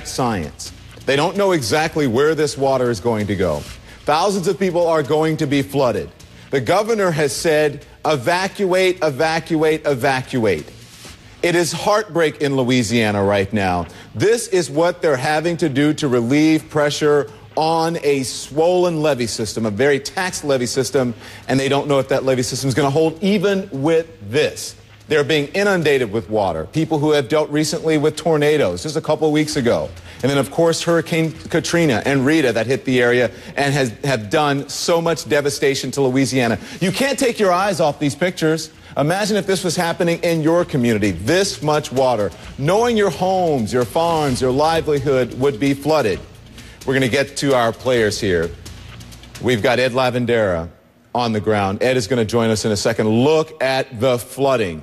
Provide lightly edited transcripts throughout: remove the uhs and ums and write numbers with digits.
science. They don't know exactly where this water is going to go. Thousands of people are going to be flooded. The governor has said, evacuate, evacuate, evacuate. It is heartbreak in Louisiana right now. This is what they're having to do to relieve pressure on a swollen levee system, a very taxed levee system, and they don't know if that levee system is going to hold even with this. They're being inundated with water. People who have dealt recently with tornadoes just a couple of weeks ago. And then, of course, Hurricane Katrina and Rita that hit the area and have done so much devastation to Louisiana. You can't take your eyes off these pictures. Imagine if this was happening in your community, this much water, knowing your homes, your farms, your livelihood would be flooded. We're going to get to our players here. We've got Ed Lavandera on the ground. Ed is going to join us in a second. Look at the flooding.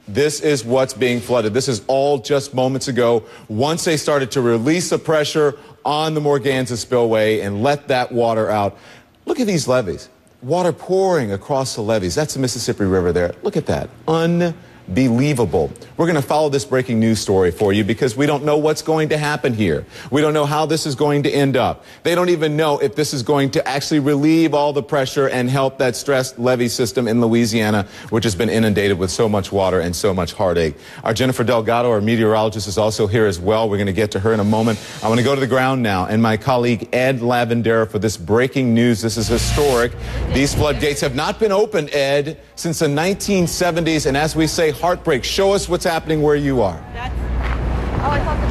This is what's being flooded. This is all just moments ago. Once they started to release the pressure on the Morganza spillway and let that water out. Look at these levees. Water pouring across the levees. That's the Mississippi River there. Look at that. Unbelievable. We're going to follow this breaking news story for you because we don't know what's going to happen here. We don't know how this is going to end up. They don't even know if this is going to actually relieve all the pressure and help that stressed levee system in Louisiana, which has been inundated with so much water and so much heartache. Our Jennifer Delgado, our meteorologist, is also here as well. We're going to get to her in a moment. I want to go to the ground now and my colleague Ed Lavandera for this breaking news. This is historic. These floodgates have not been opened, Ed, since the 1970s. And as we say, heartbreak. Show us what's happening where you are.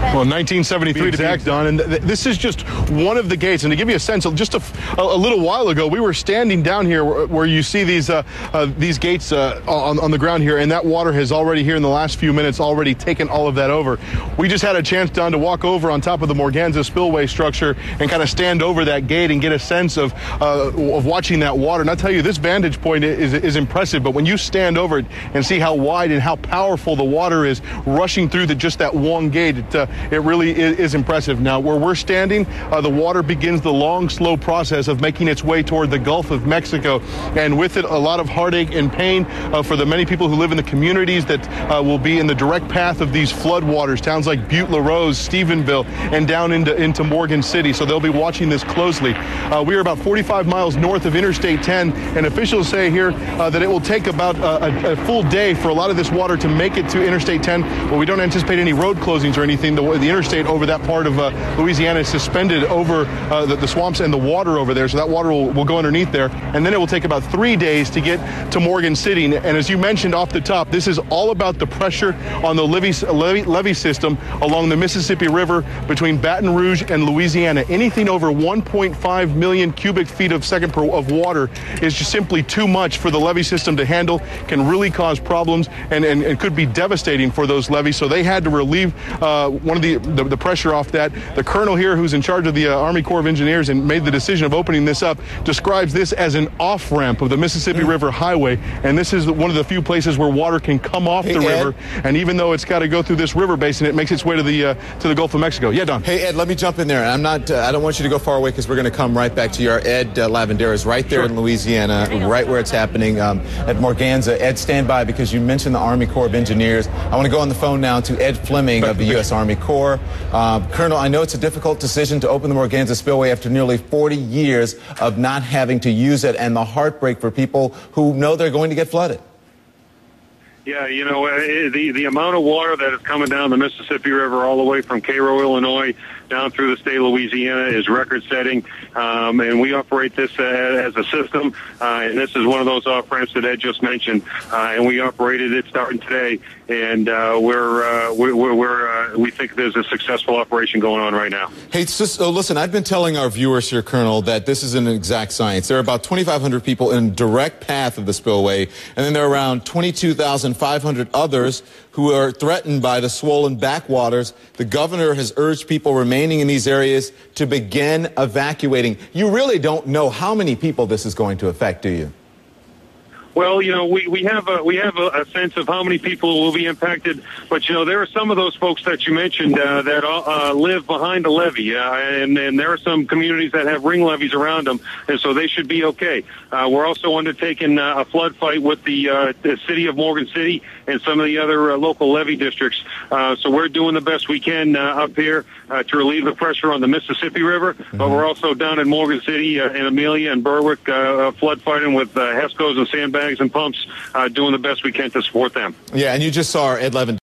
Well, 1973 to be exact, Don, and this is just one of the gates. And to give you a sense, just a little while ago, we were standing down here where you see these gates on the ground here, and that water has already here in the last few minutes already taken all of that over. We just had a chance, Don, to walk over on top of the Morganza spillway structure and kind of stand over that gate and get a sense of watching that water. And I'll tell you, this vantage point is impressive, but when you stand over it and see how wide and how powerful the water is rushing through just that one gate, it really is impressive. Now, where we're standing, the water begins the long, slow process of making its way toward the Gulf of Mexico, and with it, a lot of heartache and pain for the many people who live in the communities that will be in the direct path of these floodwaters, towns like Butte, La Rose, Stephenville, and down into Morgan City. So they'll be watching this closely. We are about 45 miles north of Interstate 10, and officials say here that it will take about a full day for a lot of this water to make it to Interstate 10. Well, we don't anticipate any road closings or anything. The interstate over that part of Louisiana is suspended over the swamps and the water over there, so that water will go underneath there, and then it will take about 3 days to get to Morgan City. And as you mentioned off the top, this is all about the pressure on the levee system along the Mississippi River between Baton Rouge and Louisiana. Anything over 1.5 million cubic feet of second of water is just simply too much for the levee system to handle, can really cause problems, and could be devastating for those levees. So they had to relieve one of the pressure off that. The colonel here, who's in charge of the Army Corps of Engineers and made the decision of opening this up, describes this as an off-ramp of the Mississippi River Highway, and this is one of the few places where water can come off the river. And even though it's got to go through this river basin, it makes its way to the Gulf of Mexico. Yeah, Don. Hey, Ed, let me jump in there. I don't want you to go far away because we're going to come right back to you. Our Ed Lavandera is right there in Louisiana, right where it's happening at Morganza. Ed, stand by because you mentioned the Army Corps of Engineers. I want to go on the phone now to Ed Fleming of the U.S. Army Corps. Colonel, I know it's a difficult decision to open the Morganza spillway after nearly 40 years of not having to use it, and the heartbreak for people who know they're going to get flooded. Yeah, you know, the amount of water that is coming down the Mississippi River all the way from Cairo, Illinois, down through the state of Louisiana is record-setting, and we operate this as a system, and this is one of those off-ramps that Ed just mentioned, and we operated it starting today, and we think there's a successful operation going on right now. Hey, listen, I've been telling our viewers here, Colonel, that this is an exact science. There are about 2,500 people in direct path of the spillway, and then there are around 22,500 others who are threatened by the swollen backwaters. The governor has urged people remaining in these areas to begin evacuating. You really don't know how many people this is going to affect, do you? Well, we have a sense of how many people will be impacted, but there are some of those folks that you mentioned that live behind the levee, and there are some communities that have ring levees around them, and so they should be okay. We're also undertaking a flood fight with the city of Morgan City and some of the other local levee districts. So we're doing the best we can up here to relieve the pressure on the Mississippi River, but we're also down in Morgan City and Amelia and Berwick flood fighting with HESCOs and sandbags and pumps, doing the best we can to support them. Yeah, and you just saw our Ed Levin